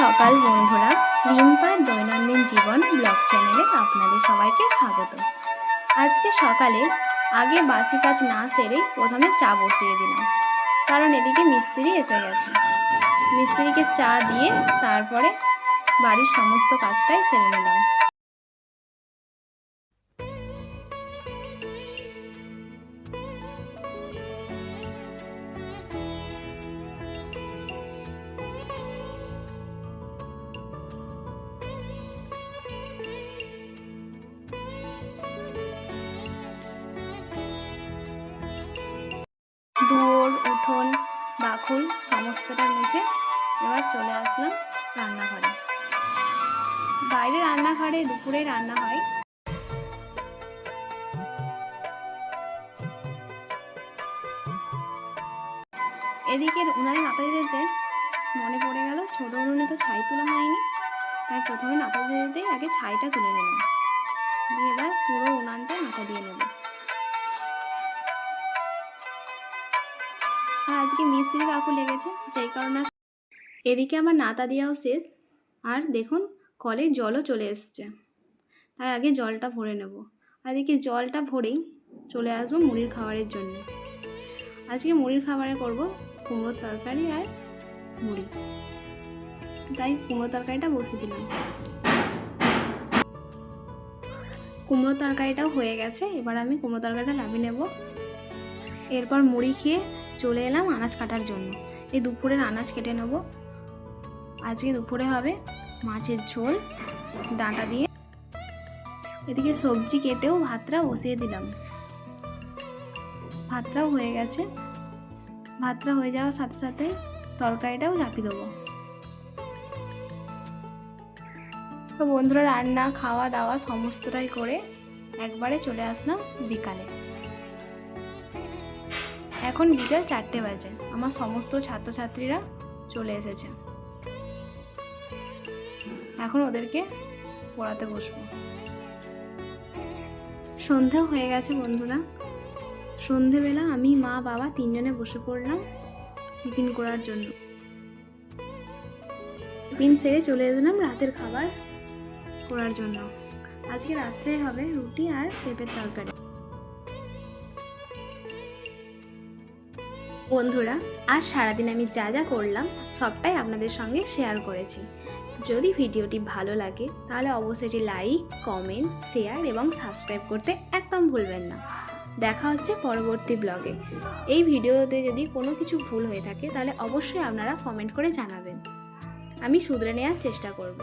সকাল বন্ধুরা, রিম্পার দৈনন্দিন জীবন ব্লগ চ্যানেলে আপনাদের সবাইকে স্বাগত। আজকে সকালে আগে বাসি কাজ না সেরেই প্রথমে চা বসিয়ে দিলাম, কারণ এদিকে মিস্ত্রি এসে গেছে। মিস্ত্রিকে চা দিয়ে তারপরে বাড়ির সমস্ত কাজটাই সেরে নিলাম। দুয়ার, উঠোন, বাকুল সমস্তটা মুছে এবার চলে আসলাম রান্নাঘরে। বাইরে রান্নাঘরে দুপুরে রান্না হয়। এদিকে উনানে নাতা দিতে মনে পড়ে গেল ছোটো উনুনে তো ছাই তোলা হয়নি, তাই প্রথমে নাতা দিতে আগে ছাইটা তুলে নিলাম, দিয়ে এবার পুরো উনানটা নাতা দিয়ে নেব। আর আজকে মিস্ত্রি কাকু লেগেছে, যেই কারণে এদিকে আমার নাতা দেওয়াও শেষ। আর দেখুন কলে জলও চলে এসছে, তাই আগে জলটা ভরে নেব। আর এদিকে জলটা ভরেই চলে আসবো মুড়ির খাবারের জন্য। আজকে মুড়ির খাবারে করব কুমড়োর তরকারি আর মুড়ি, তাই কুমড়ো তরকারিটা বসিয়ে দিলাম। কুমড়ো তরকারিটাও হয়ে গেছে, এবার আমি কুমড়ো তরকারিটা নামিয়ে নেব। এরপর মুড়ি খেয়ে চলে এলাম আনাজ কাটার জন্য। এই দুপুরের আনাজ কেটে নেব। আজকে দুপুরে হবে মাছের ঝোল ডাঁটা দিয়ে। এদিকে সবজি কেটেও ভাতটা বসিয়ে দিলাম। ভাতটাও হয়ে গেছে। ভাতটা হয়ে যাওয়ার সাথে সাথে তরকারিটাও চাপিয়ে দেবো। তো বন্ধুরা, রান্না খাওয়া দাওয়া সমস্তটাই করে একবারে চলে আসলাম বিকালে। এখন বিকাল 4টে বাজে। আমার সমস্ত ছাত্রছাত্রীরা চলে এসেছে, এখন ওদেরকে পড়াতে বসবো। সন্ধেও হয়ে গেছে বন্ধুরা। সন্ধেবেলা আমি মা বাবা তিনজনে বসে পড়লাম টিফিন করার জন্য। টিফিন সেরে চলে এলাম রাতের খাবার করার জন্য। আজকে রাত্রে হবে রুটি আর পেঁপের তরকারি। বন্ধুরা, আজ সারাদিন আমি যা যা করলাম সবটাই আপনাদের সঙ্গে শেয়ার করেছি। যদি ভিডিওটি ভালো লাগে তাহলে অবশ্যই লাইক, কমেন্ট, শেয়ার এবং সাবস্ক্রাইব করতে একদম ভুলবেন না। দেখা হচ্ছে পরবর্তী ব্লগে। এই ভিডিওতে যদি কোনো কিছু ভুল হয়ে থাকে তাহলে অবশ্যই আপনারা কমেন্ট করে জানাবেন, আমি শুধরে নেওয়ার চেষ্টা করব।